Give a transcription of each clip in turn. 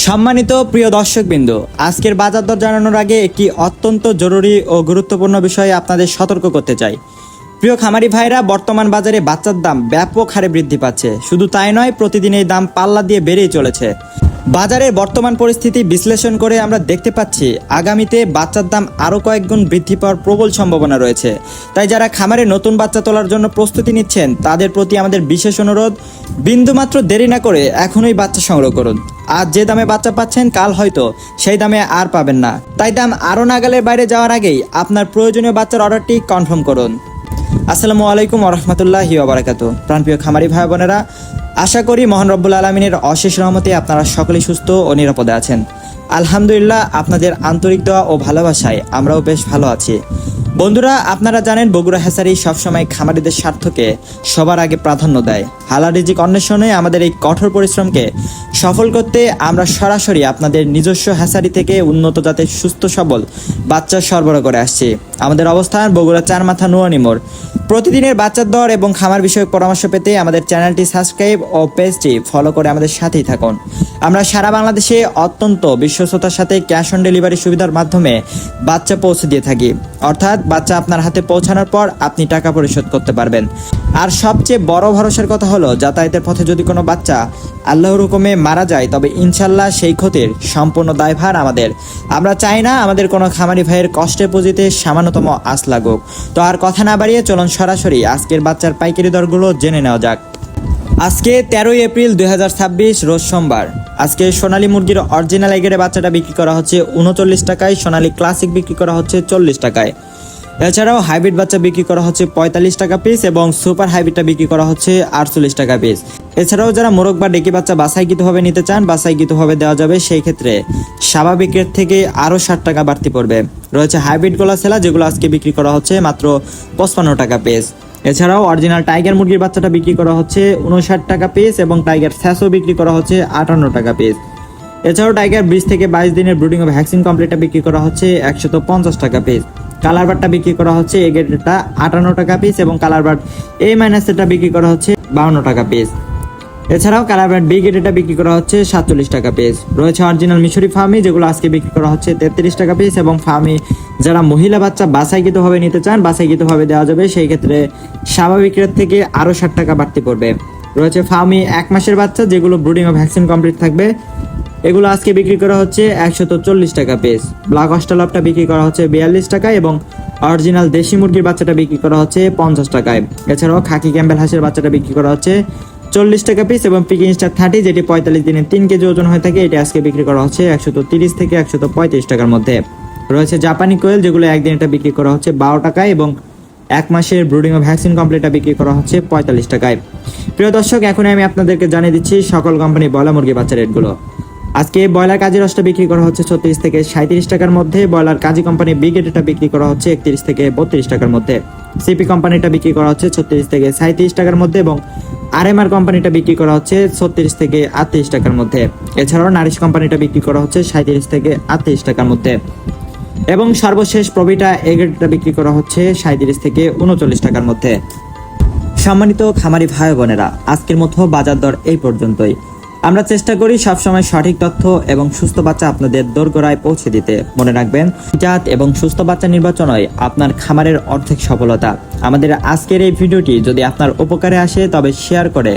সম্মানিত প্রিয় দর্শকবৃন্দ, আজকের বাজার দর জানানোর আগে একটি অত্যন্ত জরুরি ও গুরুত্বপূর্ণ বিষয়ে আপনাদের সতর্ক করতে চাই। প্রিয় খামারি ভাইরা, বর্তমান বাজারে বাচ্চার দাম ব্যাপক হারে বৃদ্ধি পাচ্ছে। শুধু তাই নয়, প্রতিদিন এই দাম পাল্লা দিয়ে বেড়েই চলেছে। বাজারের বর্তমান পরিস্থিতি বিশ্লেষণ করে আমরা দেখতে পাচ্ছি আগামীতে বাচ্চার দাম আরও কয়েক গুণ বৃদ্ধি পাওয়ার প্রবল সম্ভাবনা রয়েছে। তাই যারা খামারে নতুন বাচ্চা তোলার জন্য প্রস্তুতি নিচ্ছেন, তাদের প্রতি আমাদের বিশেষ অনুরোধ, বিন্দুমাত্র দেরি না করে এখনই বাচ্চা সংগ্রহ করুন। আজ যে দামে বাচ্চা পাচ্ছেন, কাল হয়তো সেই দামে আর পাবেন না। তাই দাম আরও নাগালের বাইরে যাওয়ার আগেই আপনার প্রয়োজনীয় বাচ্চার অর্ডারটি কনফার্ম করুন। আসসালামু আলাইকুম ওয়া রাহমাতুল্লাহি ওয়া বারাকাতুহু। প্রাণপ্রিয় খামারি ভাই বোনেরা, আশা করি মহান রব্বুল আলামিনের অশেষ রহমতে আপনারা সকলেই সুস্থ ও নিরাপদে আছেন। আলহামদুলিল্লাহ, আপনাদের আন্তরিক দোয়া ও ভালোবাসায় আমরাও বেশ ভালো আছি। বন্ধুরা, আপনারা জানেন বগুড়া হ্যাচারি সবসময় খামারিদের স্বার্থকে সবার আগে প্রাধান্য দেয়। হালাল রিজিক অন্বেষণে আমাদের এই কঠোর পরিশ্রমকে সফল করতে আমরা সরাসরি আপনাদের নিজস্ব হ্যাচারি থেকে উন্নত জাতের সুস্থ সবল বাচ্চা সরবরাহ করে আসছি। আমাদের অবস্থান বগুড়া চারমাথা নুরানি মোড়। প্রতিদিনের বাচ্চার দর এবং খামার বিষয়ক পরামর্শ পেতে আমাদের চ্যানেলটি সাবস্ক্রাইব ও পেজটি ফলো করে আমাদের সাথেই থাকুন। আমরা সারা বাংলাদেশে অত্যন্ত বিশ্বস্ততার সাথে ক্যাশ অন ডেলিভারি সুবিধার মাধ্যমে বাচ্চা পৌঁছে দিয়ে থাকি। অর্থাৎ বাচ্চা আপনার হাতে পৌঁছানোর পর আপনি টাকা পরিশোধ করতে পারবেন। আর সবচেয়ে বড় ভরসার কথা হলো, যাতায়াতের পথে যদি কোনো বাচ্চা আল্লাহর হুকুমে মারা যায়, তবে ইনশাল্লাহ সেই ক্ষতির সম্পূর্ণ দায়ভার আমাদের। আমরা চাই না আমাদের কোনো খামারি ভাইয়ের কষ্টের পুঁজিতে সামান্যতম আঁচ লাগুক। তো আর কথা না বাড়িয়ে চলুন সরাসরি আজকের বাচ্চার পাইকারি দরগুলো জেনে নেওয়া যাক। আজকে 13 এপ্রিল 2026 রোজ সোমবার। আজকে সোনালী মুরগির অরিজিনাল এগের বাচ্চাটা বিক্রি করা হচ্ছে 39 টাকায়, সোনালী ক্লাসিক বিক্রি করা হচ্ছে 40 টাকায়। এছাড়াও হাইব্রিড বাচ্চা বিক্রি করা হচ্ছে 45 টাকা পিস এবং সুপার হাইব্রিডটা বিক্রি করা হচ্ছে 48 টাকা পিস। এছাড়াও যারা মোরগ বা ডেকি বাচ্চা বাছাইকৃতভাবে নিতে চান, বাছাইকৃতভাবে দেওয়া যাবে। সেই ক্ষেত্রে স্বাভাবিক রেট থেকে আরও 60 টাকা বাড়তি পড়বে। রয়েছে হাইব্রিড গোলা ছেলা, যেগুলো আজকে বিক্রি করা হচ্ছে মাত্র 55 টাকা পিস। এছাড়াও অরিজিনাল টাইগার মুরগির বাচ্চাটা বিক্রি করা হচ্ছে 59 টাকা পিস এবং টাইগার স্যাসও বিক্রি করা হচ্ছে 58 টাকা পিস। এছাড়াও টাইগার 20 থেকে 22 দিনের ব্রুডিং ও ভ্যাকসিন কমপ্লিটটা বিক্রি করা হচ্ছে 150 টাকা পিস। কালার বারটা বিক্রি করা হচ্ছে এ গ্রেডটা 58 টাকা পিস এবং কালার বার এ মাইনাসটা বিক্রি করা হচ্ছে 52 টাকা পিস। এছাড়াও কালার বার বি গ্রেডটা বিক্রি করা হচ্ছে 47 টাকা পিস। রয়েছে অরিজিনাল মিশরি ফার্মি, যেগুলো আজকে বিক্রি করা হচ্ছে 33 টাকা পিস এবং ফার্মি যারা মহিলা বাচ্চা বাছাইকৃতভাবে নিতে চান, বাছাইকৃতভাবে দেওয়া যাবে। সেই ক্ষেত্রে স্বাভাবিক রেট থেকে আরও 60 টাকা বাড়তি পড়বে। রয়েছে ফার্মি 1 মাসের বাচ্চা, যেগুলো ব্রুডিং ও ভ্যাকসিন কমপ্লিট থাকবে। এগুলো আজকে বিক্রি করা হচ্ছে 140 টাকা পিস। ব্ল্যাক অস্ট্রেলপটা বিক্রি করা হচ্ছে 42 টাকায় এবং অরিজিনাল দেশি মুরগির বাচ্চাটা বিক্রি করা হচ্ছে 50 টাকায়। এছাড়াও খাকি ক্যাম্বেল হাঁসের বাচ্চাটা বিক্রি করা হচ্ছে 40 টাকা পিস এবং পিকিং স্টার 30, যেটি 45 দিনে 3 কেজি ওজন হয়ে থাকে, এটি আজকে বিক্রি করা হচ্ছে 130 থেকে 135 টাকার মধ্যে। রয়েছে জাপানি কোয়েল, যেগুলো একদিন এটা বিক্রি করা হচ্ছে 12 টাকায় এবং 1 মাসের ব্রুডিং ও ভ্যাকসিন কমপ্লিটটা বিক্রি করা হচ্ছে 45 টাকায়। প্রিয় দর্শক, এখন আমি আপনাদেরকে জানিয়ে দিচ্ছি সকল কোম্পানি ব্রয়লার মুরগি বাচ্চার রেটগুলো। আজকে ব্রয়লার কাজী রসটা বিক্রি করা হচ্ছে 36 থেকে 37 টাকার মধ্যে। ব্রয়লার কাজী কোম্পানি বিগেটটা বিক্রি করা হচ্ছে 31 থেকে 32 টাকার মধ্যে। সিপি কোম্পানিটা বিক্রি করা হচ্ছে 36 থেকে 37 টাকার মধ্যে এবং আরএমআর কোম্পানিটা বিক্রি করা হচ্ছে 36 থেকে 38 টাকার মধ্যে। এছাড়াও নারিশ কোম্পানিটা বিক্রি করা হচ্ছে 37 থেকে 38 টাকার মধ্যে এবং সর্বশেষ প্রবিটা এগ্রেডটা বিক্রি করা হচ্ছে 37 থেকে 39 টাকার মধ্যে। সম্মানিত খামারি ভাই বোনেরা, আজকের মতো বাজার দর এই পর্যন্তই। আমরা চেষ্টা করি সবসময় সঠিক তথ্য এবং সুস্থ বাচ্চা আপনাদের দোরগোড়ায় পৌঁছে দিতে। মনে রাখবেন, জাত এবং সুস্থ বাচ্চা নির্বাচনই আপনার খামারের অর্ধেক সফলতা। আমাদের আজকের এই ভিডিওটি যদি আপনার উপকারে আসে, তবে শেয়ার করে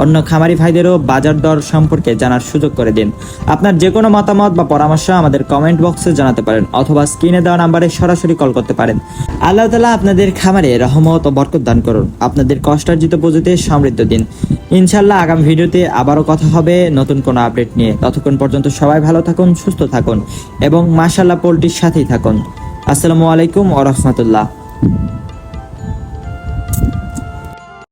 অন্য খামারি ভাইদেরও বাজার দর সম্পর্কে জানার সুযোগ করে দিন। আপনার যে কোনো মতামত বা পরামর্শ আমাদের কমেন্ট বক্সে জানাতে পারেন অথবা স্ক্রিনে দেওয়া নাম্বারে সরাসরি কল করতে পারেন। আল্লাহ তাআলা আপনাদের খামারে রহমত ও বরকত দান করুন, আপনাদের কষ্টার্জিত পুঁজিতে সমৃদ্ধ দিন। ইনশাল্লাহ আগামী ভিডিওতে আবারও কথা হবে নতুন কোনো আপডেট নিয়ে। ততক্ষণ পর্যন্ত সবাই ভালো থাকুন, সুস্থ থাকুন এবং মাশাআল্লাহ পোল্ট্রির সাথেই থাকুন। আসসালামু আলাইকুম ওয়া রাহমাতুল্লাহ।